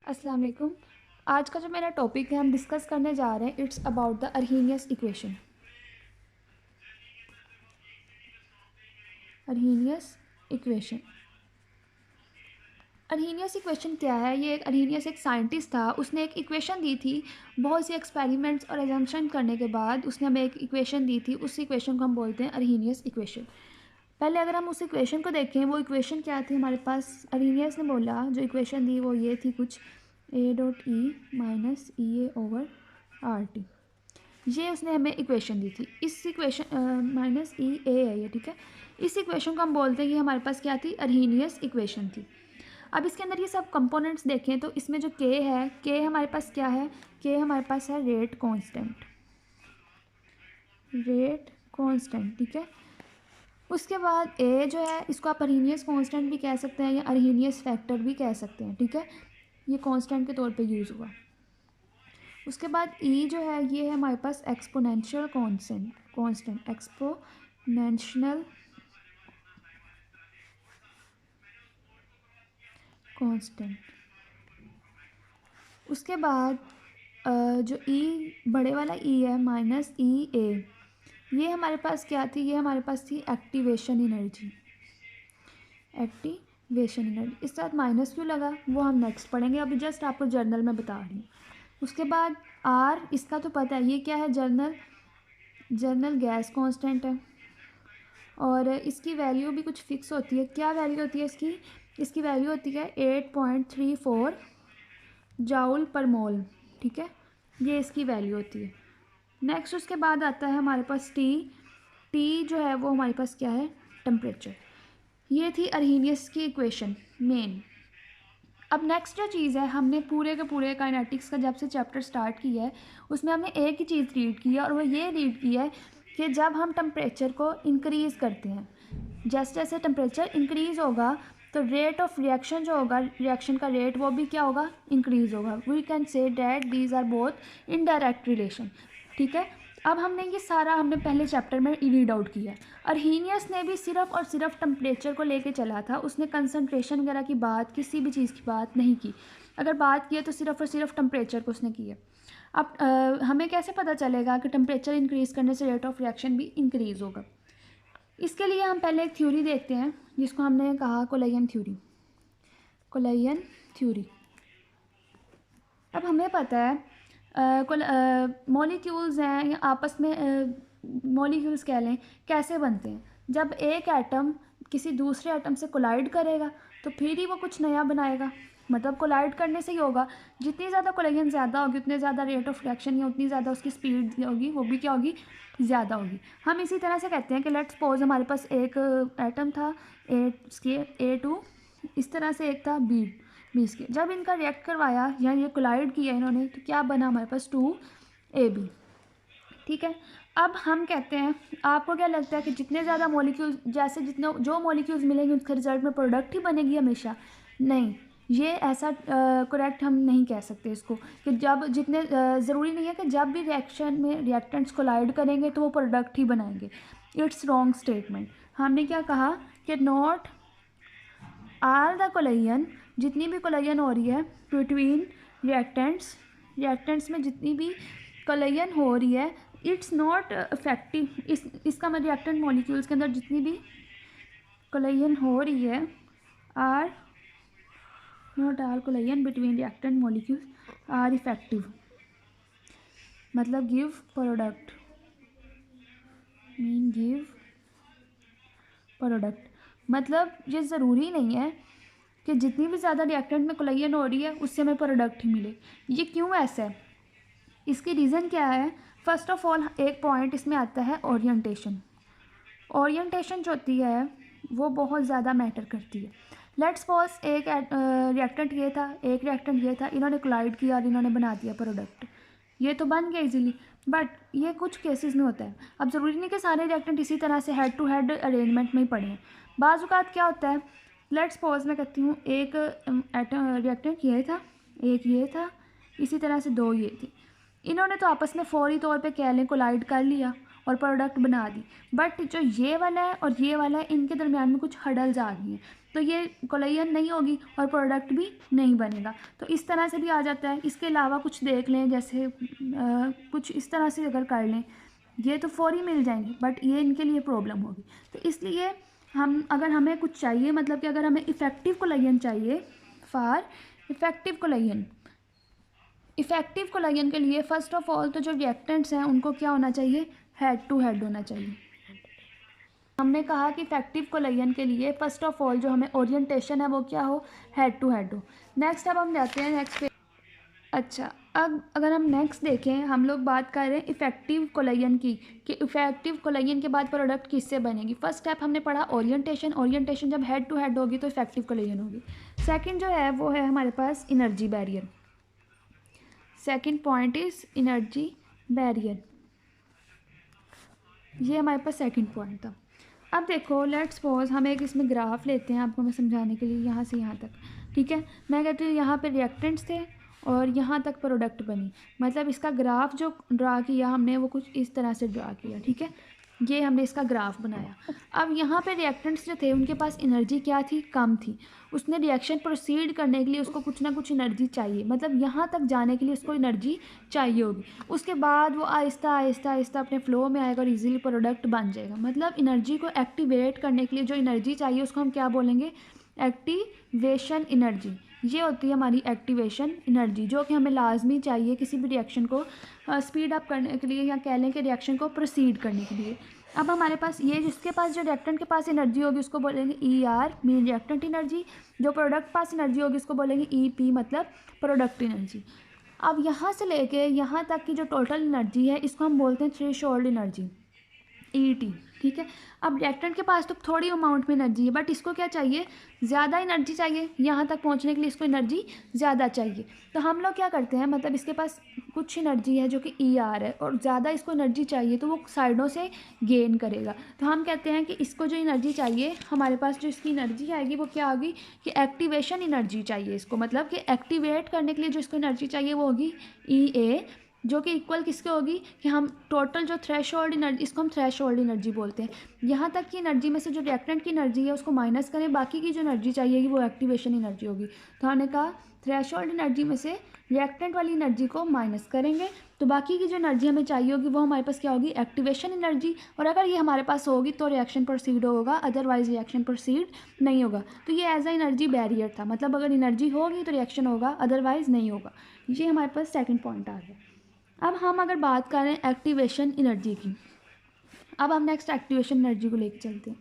अस्सलाम वालेकुम। आज का जो मेरा टॉपिक है हम डिस्कस करने जा रहे हैं, it's about the Arrhenius equation. Arrhenius equation Arrhenius equation क्या है? ये अर्हीनियस एक साइंटिस्ट था, उसने एक इक्वेशन दी थी। बहुत सी एक्सपेरिमेंट्स और एजम्पशन करने के बाद उसने हमें एक इक्वेशन दी थी। उस इक्वेशन को हम बोलते हैं अर्हीनियस इक्वेशन। पहले अगर हम उस इक्वेशन को देखें, वो इक्वेशन क्या थी हमारे पास? अर्हीनियस ने बोला, जो इक्वेशन दी वो ये थी कुछ, ए dot E minus E A over R T. ये उसने हमें इक्वेशन दी थी। इस इक्वेशन माइनस ई ए है ये, ठीक है। इस इक्वेशन को हम बोलते हैं कि हमारे पास क्या थी? अर्हीनियस इक्वेशन थी। अब इसके अंदर ये सब कंपोनेंट्स देखें तो इसमें जो के है, के हमारे पास क्या है? के हमारे पास है रेट कांस्टेंट, रेट कांस्टेंट, ठीक है। उसके बाद ए जो है, इसको आप अर्हीनियस कांस्टेंट भी कह सकते हैं या अर्हीनियस फैक्टर भी कह सकते हैं, ठीक है। ये कांस्टेंट के तौर पे यूज़ हुआ। उसके बाद ई जो है, ये है हमारे पास एक्सपोनेंशियल कांस्टेंट, एक्सपोनेंशियल कांस्टेंट। उसके बाद जो ई बड़े वाला ई है माइनस ई ए, ये हमारे पास क्या थी? ये हमारे पास थी एक्टिवेशन एनर्जी, एक्टिवेशन एनर्जी। इस साथ माइनस क्यों लगा वो हम नेक्स्ट पढ़ेंगे, अभी जस्ट आपको जर्नल में बता रही हूँ। उसके बाद आर, इसका तो पता है ये क्या है? जर्नल गैस कांस्टेंट है और इसकी वैल्यू भी कुछ फिक्स होती है। क्या वैल्यू होती है इसकी? इसकी वैल्यू होती है 8.34 जाउल पर मोल, ठीक है। ये इसकी वैल्यू होती है। नेक्स्ट उसके बाद आता है हमारे पास टी। टी जो है वो हमारे पास क्या है? टेम्परेचर। ये थी अर्हीनियस की इक्वेशन मेन। अब नेक्स्ट जो चीज़ है, हमने पूरे के पूरे काइनेटिक्स का जब से चैप्टर स्टार्ट किया है उसमें हमने एक ही चीज़ रीड की है और वो ये रीड की है कि जब हम टेम्परेचर को इंक्रीज़ करते हैं, जैसे जैसे टेम्परेचर इंक्रीज़ होगा तो रेट ऑफ रिएक्शन जो होगा, रिएक्शन का रेट, वो भी क्या होगा? इंक्रीज़ होगा। We can say that these are both in direct relation, ठीक है। अब हमने ये सारा हमने पहले चैप्टर में रीड आउट किया। अर्हीनियस ने भी सिर्फ और सिर्फ टेम्परेचर को लेके चला था, उसने कंसनट्रेशन वगैरह की बात, किसी भी चीज़ की बात नहीं की। अगर बात की है तो सिर्फ और सिर्फ टेम्परेचर को उसने की है। अब हमें कैसे पता चलेगा कि टेम्परेचर इंक्रीज़ करने से रेट ऑफ रिएक्शन भी इंक्रीज़ होगा? इसके लिए हम पहले एक थ्योरी देखते हैं जिसको हमने कहा कोलियन थ्योरी, कोलियन थ्योरी। अब हमें पता है मॉलिक्यूल्स हैं या आपस में मॉलिक्यूल्स कह लें, कैसे बनते हैं? जब एक एटम किसी दूसरे एटम से कोलाइड करेगा तो फिर ही वो कुछ नया बनाएगा। मतलब कोलाइड करने से ही होगा। जितनी ज़्यादा कोलिजन ज़्यादा होगी उतने ज़्यादा रेट ऑफ रिएक्शन या उतनी ज़्यादा उसकी स्पीड होगी, वो भी क्या होगी? ज़्यादा होगी। हम इसी तरह से कहते हैं कि लेट्स सपोज हमारे पास एक एटम था A2, इस तरह से एक था B के। जब इनका रिएक्ट करवाया या ये कोलाइड किया इन्होंने तो क्या बना हमारे पास? 2AB, ठीक है। अब हम कहते हैं, आपको क्या लगता है कि जितने ज़्यादा मॉलिक्यूल्स, जैसे जितने जो मॉलिक्यूल्स मिलेंगे उसके रिजल्ट में प्रोडक्ट ही बनेगी हमेशा? नहीं, ये ऐसा करेक्ट हम नहीं कह सकते इसको कि जब जितने ज़रूरी नहीं है कि जब भी रिएक्शन में रिएक्टेंट्स कोलाइड करेंगे तो वो प्रोडक्ट ही बनाएंगे। It's wrong statement. हमने क्या कहा कि नॉट आल द कोलिजन, जितनी भी कोलिजन हो रही है बिटवीन रिएक्टेंट्स में जितनी भी कोलिजन हो रही है, इट्स नॉट इफेक्टिव। इसका मतलब रिएक्टेंट मॉलिक्यूल्स के अंदर जितनी भी कोलिजन हो रही है are not all collision between reactant molecules are effective, मतलब गिव प्रोडक्ट, गिव प्रोडक्ट। मतलब ये ज़रूरी नहीं है कि जितनी भी ज़्यादा रिएक्टेंट में कोलिजन हो रही है उससे हमें प्रोडक्ट ही मिले। ये क्यों ऐसा है? इसकी रीज़न क्या है? फर्स्ट ऑफ ऑल एक पॉइंट इसमें आता है ओरिएंटेशन। ओरिएंटेशन जो होती है वो बहुत ज़्यादा मैटर करती है। लेट्स सपोज एक रिएक्टेंट ये था, एक रिएक्टेंट ये था, इन्होंने कोलाइड किया और इन्होंने बना दिया प्रोडक्ट, ये तो बन गया इजीली। बट ये कुछ केसेस में होता है। अब ज़रूरी नहीं कि सारे रिएक्टेंट इसी तरह से हेड टू हेड अरेंजमेंट में ही पड़े हैं। बाज़ औक़ात क्या होता है, लेट्स सपोज मैं कहती हूँ एक रिएक्टेंट ये था, एक ये था, इसी तरह से दो ये थे। इन्होंने तो आपस में फौरी तौर पे कह लें कोलाइड कर लिया और प्रोडक्ट बना दी। बट जो ये वाला है और ये वाला है, इनके दरमियान में कुछ हर्डल्स आ गई हैं, तो ये कोलेजन नहीं होगी और प्रोडक्ट भी नहीं बनेगा। तो इस तरह से भी आ जाता है। इसके अलावा कुछ देख लें, जैसे कुछ इस तरह से अगर कर लें, ये तो फौरी मिल जाएंगे, बट ये इनके लिए प्रॉब्लम होगी। तो इसलिए अगर हमें कुछ चाहिए, मतलब कि अगर हमें इफ़ेक्टिव कोलेजन चाहिए, फॉर इफ़ेक्टिव कोलेजन के लिए फ़र्स्ट ऑफ ऑल तो जो रिएक्टेंट्स हैं उनको क्या होना चाहिए, हेड टू हेड होना चाहिए। हमने कहा कि इफेक्टिव कोलेजन के लिए फ़र्स्ट ऑफ ऑल जो हमें ओरिएंटेशन है वो क्या हो, हेड टू हेड हो। नेक्स्ट अब हम जाते हैं नेक्स्ट पे। अच्छा, अब अगर हम नेक्स्ट देखें, हम लोग बात कर रहे हैं इफ़ेक्टिव कोलेजन की, कि इफ़ेक्टिव कोलेजन के बाद प्रोडक्ट किससे बनेगी। फर्स्ट स्टेप हमने पढ़ा ओरिएंटेशन जब हेड टू हेड होगी तो इफ़ेक्टिव कोलेजन होगी। सेकंड जो है वो है हमारे पास energy barrier. Second point is energy barrier, ये हमारे पास सेकंड पॉइंट था। अब देखो, लेट्स सपोज हम एक इसमें ग्राफ लेते हैं आपको मैं समझाने के लिए, यहाँ से यहाँ तक, ठीक है। मैं कहती हूँ यहाँ पे रिएक्टेंट्स थे और यहाँ तक प्रोडक्ट बनी, मतलब इसका ग्राफ जो ड्रा किया हमने वो कुछ इस तरह से ड्रा किया, ठीक है। ये हमने इसका ग्राफ बनाया। अब यहाँ पे रिएक्टेंट्स जो थे उनके पास एनर्जी क्या थी, कम थी। उसने रिएक्शन प्रोसीड करने के लिए उसको कुछ ना कुछ एनर्जी चाहिए, मतलब यहाँ तक जाने के लिए उसको एनर्जी चाहिए होगी। उसके बाद वो आहिस्ता आहिस्ता आहिस्ता अपने फ्लो में आएगा और इजीली प्रोडक्ट बन जाएगा। मतलब एनर्जी को एक्टिवेट करने के लिए जो एनर्जी चाहिए उसको हम क्या बोलेंगे, एक्टिवेशन एनर्जी। ये होती है हमारी एक्टिवेशन एनर्जी, जो कि हमें लाजमी चाहिए किसी भी रिएक्शन को स्पीड अप करने के लिए, या कह लें कि रिएक्शन को प्रोसीड करने के लिए। अब हमारे पास ये, जिसके पास जो रिएक्टेंट के पास एनर्जी होगी उसको बोलेंगे ER, मीन रिएक्टेंट एनर्जी। जो प्रोडक्ट पास एनर्जी होगी उसको बोलेंगे EP, मतलब प्रोडक्ट एनर्जी। अब यहाँ से लेके यहाँ तक की जो टोटल एनर्जी है इसको हम बोलते हैं थ्रेशोल्ड एनर्जी, ET, ठीक है। अब रिएक्टेंट के पास तो थोड़ी अमाउंट में एनर्जी है, बट इसको क्या चाहिए, ज़्यादा एनर्जी चाहिए। यहाँ तक पहुँचने के लिए इसको एनर्जी ज़्यादा चाहिए। तो हम लोग क्या करते हैं, मतलब इसके पास कुछ एनर्जी है जो कि ER है और ज़्यादा इसको एनर्जी चाहिए, तो वो साइडों से गेन करेगा। तो हम कहते हैं कि इसको जो एनर्जी चाहिए, हमारे पास जो इसकी एनर्जी आएगी वो क्या होगी, कि एक्टिवेशन एनर्जी चाहिए इसको, मतलब कि एक्टिवेट करने के लिए जो इसको एनर्जी चाहिए वो होगी EA, जो कि इक्वल किसके होगी, कि हम टोटल जो थ्रेशोल्ड एनर्जी, इसको हम थ्रेशोल्ड एनर्जी बोलते हैं। यहाँ तक की एनर्जी में से जो रिएक्टेंट की एनर्जी है उसको माइनस करें, बाकी की जो एनर्जी चाहिएगी वो एक्टिवेशन एनर्जी होगी। तो हमने कहा थ्रेशोल्ड एनर्जी में से रिएक्टेंट वाली एनर्जी को माइनस करेंगे, तो बाकी की जो एनर्जी हमें चाहिए होगी वो हमारे पास क्या होगी, एक्टिवेशन एनर्जी। और अगर ये हमारे पास होगी तो रिएक्शन प्रोसीड होगा, अदरवाइज रिएक्शन प्रोसीड नहीं होगा। तो ये एज अ एनर्जी बैरियर था, मतलब अगर एनर्जी होगी तो रिएक्शन होगा, अदरवाइज नहीं होगा। ये हमारे पास सेकेंड पॉइंट आ गया। अब हम अगर बात करें एक्टिवेशन एनर्जी की, अब हम नेक्स्ट एक्टिवेशन एनर्जी को लेकर चलते हैं।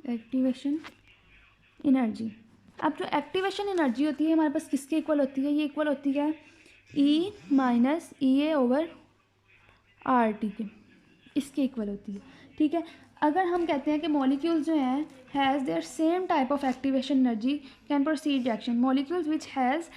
एक्टिवेशन एनर्जी, अब जो एक्टिवेशन एनर्जी होती है हमारे पास किसके इक्वल होती है, ये इक्वल होती है E minus EA over RT के, इसके इक्वल होती है, ठीक है। अगर हम कहते हैं कि मॉलिक्यूल्स जो हैं has their same type of activation energy can proceed reaction, molecules which has,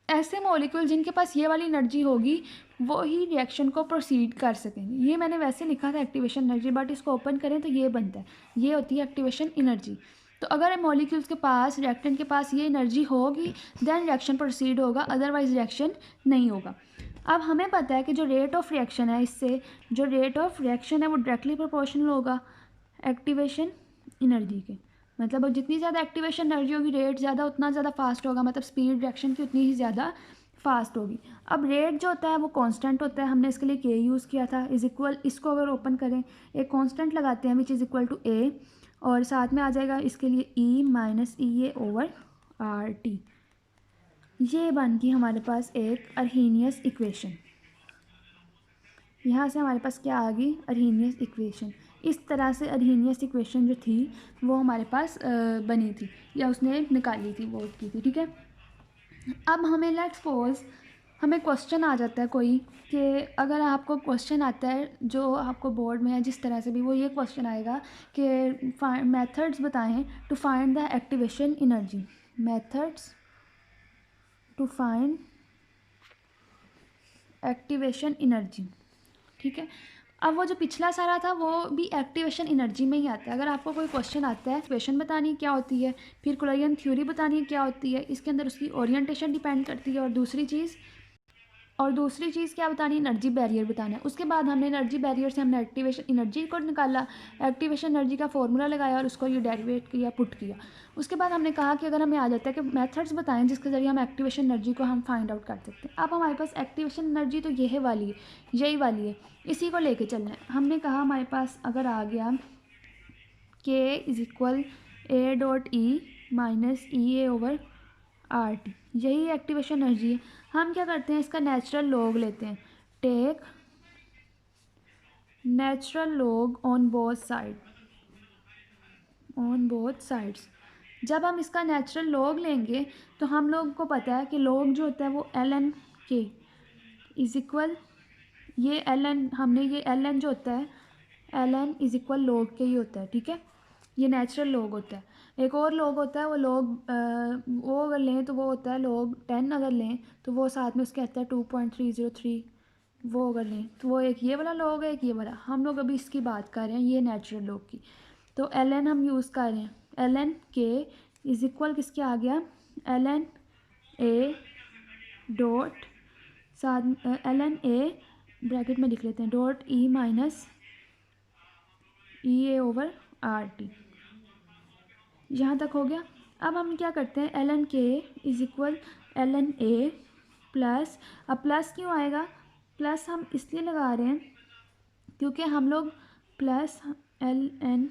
ऐसे मॉलिक्यूल जिनके पास ये वाली एनर्जी होगी वो ही रिएक्शन को प्रोसीड कर सकेंगे। ये मैंने वैसे लिखा था एक्टिवेशन एनर्जी, बट इसको ओपन करें तो ये बनता है, ये होती है एक्टिवेशन एनर्जी। तो अगर मॉलिक्यूल्स के पास, रिएक्टेंट के पास ये एनर्जी होगी देन रिएक्शन प्रोसीड होगा, अदरवाइज रिएक्शन नहीं होगा। अब हमें पता है कि जो रेट ऑफ रिएक्शन है, इससे जो रेट ऑफ रिएक्शन है वो डायरेक्टली प्रोपोर्शनल होगा एक्टिवेशन एनर्जी के, मतलब जितनी ज़्यादा एक्टिवेशन एनर्जी होगी रेट ज़्यादा, उतना ज़्यादा फास्ट होगा, मतलब स्पीड रिएक्शन की उतनी ही ज़्यादा फास्ट होगी। अब रेट जो होता है वो कांस्टेंट होता है, हमने इसके लिए K यूज़ किया था, इज़ इक्वल, इसको अगर ओपन करें एक कांस्टेंट लगाते हैं which is equal to A, और साथ में आ जाएगा इसके लिए E minus EA over RT। ये बन गई हमारे पास एक अर्हीनियस इक्वेशन। यहाँ से हमारे पास क्या आ गई, अर्हीनियस इक्वेशन। इस तरह से अर्हीनियस इक्वेशन जो थी वो हमारे पास बनी थी, या उसने निकाली थी, वोट की थी, ठीक है। अब हमें लेट्स सपोज हमें क्वेश्चन आ जाता है कोई, कि अगर आपको क्वेश्चन आता है जो आपको बोर्ड में है जिस तरह से भी, वो ये क्वेश्चन आएगा कि मेथड्स बताएं to find the activation energy, methods to find activation energy, ठीक है। अब वो जो पिछला सारा था वो भी एक्टिवेशन एनर्जी में ही आता है। अगर आपको कोई क्वेश्चन आता है, एक्टिवेशन बतानी क्या होती है, फिर कोलेजन थ्योरी बतानी क्या होती है, इसके अंदर उसकी ओरिएंटेशन डिपेंड करती है, और दूसरी चीज़ और दूसरी चीज़ क्या बतानी है, एनर्जी बैरियर बताना है। उसके बाद हमने एनर्जी बैरियर से हमने एक्टिवेशन एनर्जी को निकाला, एक्टिवेशन एनर्जी का फॉर्मूला लगाया और उसको ये डेरिवेट किया, पुट किया। उसके बाद हमने कहा कि अगर हमें आ जाता है कि मेथड्स बताएं जिसके ज़रिए हम एक्टिवेशन एनर्जी को हम फाइंड आउट कर सकते हैं। अब हमारे पास एक्टिवेशन एनर्जी तो यही वाली है, यही वाली है, इसी को लेके चलना है। हमने कहा हमारे पास अगर आ गया K is equal A dot E minus E A over R T, यही एक्टिवेशन एनर्जी है। हम क्या करते हैं, इसका नेचुरल लॉग लेते हैं, take natural log on both sides. जब हम इसका नेचुरल लॉग लेंगे तो हम लोग को पता है कि लॉग जो होता है वो L N K is equal, ये एल एन हमने ये एल एन जो होता है L N is equal log के ही होता है, ठीक है, ये नेचुरल लॉग होता है। एक और लॉग होता है वो लॉग वो अगर लें तो वो होता है लॉग 10, अगर लें तो वो साथ में उसके आता है 2.303, वो अगर लें तो वो एक ये वाला लॉग है, एक ये वाला। हम लोग अभी इसकी बात कर रहे हैं ये नेचुरल लॉग की। तो एल एन हम यूज़ कर रहे हैं, L N K is equal किसके आ गया, एल एन ए डॉट साथ एल एन ए ब्रैकेट में लिख लेते हैं dot E minus E A over R T. यहाँ तक हो गया। अब हम क्या करते हैं, L N K is equal L N A plus, अब प्लस क्यों आएगा, प्लस हम इसलिए लगा रहे हैं क्योंकि हम लोग प्लस एल एन,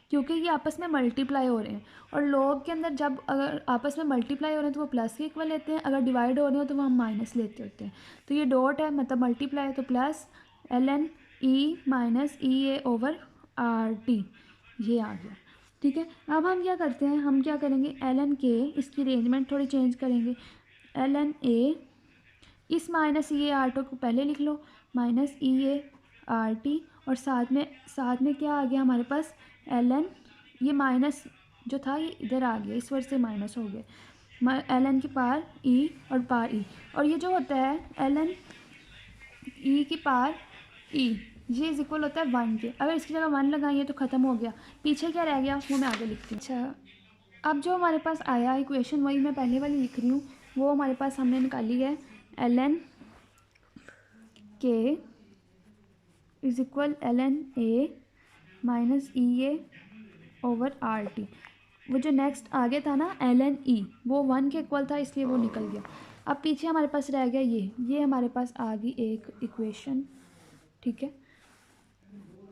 क्योंकि ये आपस में मल्टीप्लाई हो रहे हैं और लॉग के अंदर जब अगर आपस में मल्टीप्लाई हो रहे हैं तो वो प्लस के इक्वल लेते हैं, अगर डिवाइड हो रहे हो तो वो हम माइनस लेते होते हैं। तो ये डॉट है मतलब मल्टीप्लाई, तो plus L N E minus E A over R T, ये आ गया, ठीक है। अब हम क्या करते हैं, हम क्या करेंगे, एल एन के इसकी अरेंजमेंट थोड़ी चेंज करेंगे, एल एन ए इस minus E A R T को पहले लिख लो, minus E A R T, और साथ में क्या आ गया हमारे पास, एल एन, ये माइनस जो था ये इधर आ गया, इस वजह से माइनस हो गया, एल एन की पार ई और पार ई, और ये जो होता है एल एन ई की पार ई, ये इज इक्वल होता है 1 के। अगर इसकी जगह 1 लगाइए तो ख़त्म हो गया, पीछे क्या रह गया वो मैं आगे लिखती हूँ। अच्छा, अब जो हमारे पास आया इक्वेशन वही मैं पहले वाली लिख रही हूँ, वो हमारे पास हमने निकाली है, L N K is equal L N A minus E A over R T. वो जो नेक्स्ट आगे था ना एल एन ई, वो 1 के इक्वल था इसलिए वो निकल गया। अब पीछे हमारे पास रह गया ये हमारे पास आ गई एक इक्वेशन, ठीक है,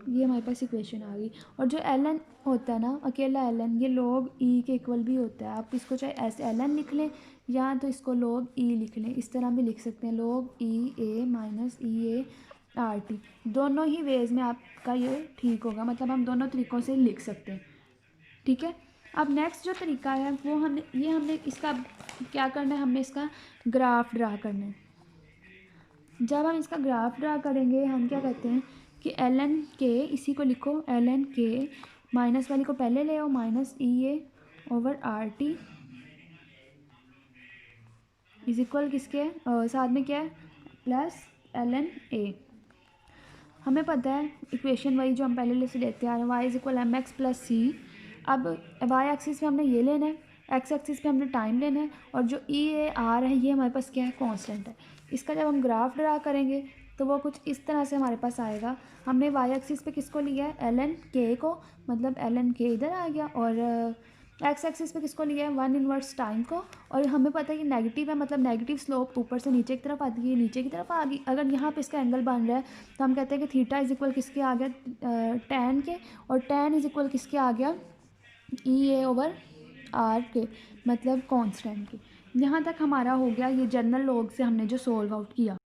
ये हमारे पास इक्वेशन आ गई। और जो एल एन होता है ना, अकेला एल एन, ये लॉग ई के इक्वल भी होता है। आप इसको चाहे ऐसे एल एन लिख लें या तो इसको लॉग ई लिख लें, इस तरह भी लिख सकते हैं, log E A minus E A R T. दोनों ही वेज में आपका ये ठीक होगा, मतलब हम दोनों तरीक़ों से लिख सकते हैं, ठीक है। अब नेक्स्ट जो तरीका है वो हमने इसका क्या करना है, हमने इसका ग्राफ ड्रा करना है। जब हम इसका ग्राफ ड्रा करेंगे हम क्या कहते हैं कि एल एन के, इसी को लिखो, एल एन के माइनस वाली को पहले ले आओ, minus E A over R T is equal किसके साथ में क्या है, प्लस एल एन ए। हमें पता है इक्वेशन वही जो हम पहले से लेते आ रहे हैं, Y is equal M X plus C. अब वाई एक्सिस पे हमने ये लेना है, एक्स एक्सिस पे हमने टाइम लेना है, और जो ई ए आर है ये हमारे पास क्या है, कांस्टेंट है। इसका जब हम ग्राफ ड्रा करेंगे तो वो कुछ इस तरह से हमारे पास आएगा। हमने वाई एक्सिस पे किसको लिया है, एल एन के को, मतलब एल एन के इधर आ गया, और एक्स एक्सिस पे किसको लिया है, 1 इनवर्स टाइम को। और हमें पता है कि नेगेटिव है, मतलब नेगेटिव स्लोप ऊपर से नीचे की तरफ आती है, नीचे की तरफ आ गई। अगर यहाँ पे इसका एंगल बन रहा है तो हम कहते हैं कि थीटा इज इक्वल किसके आ गया, टैन के, और टैन इज इक्वल किसके आ गया, ई ए ओवर आर के, मतलब कांस्टेंट के। यहाँ तक हमारा हो गया, ये जनरल लॉग से हमने जो सोल्व आउट किया।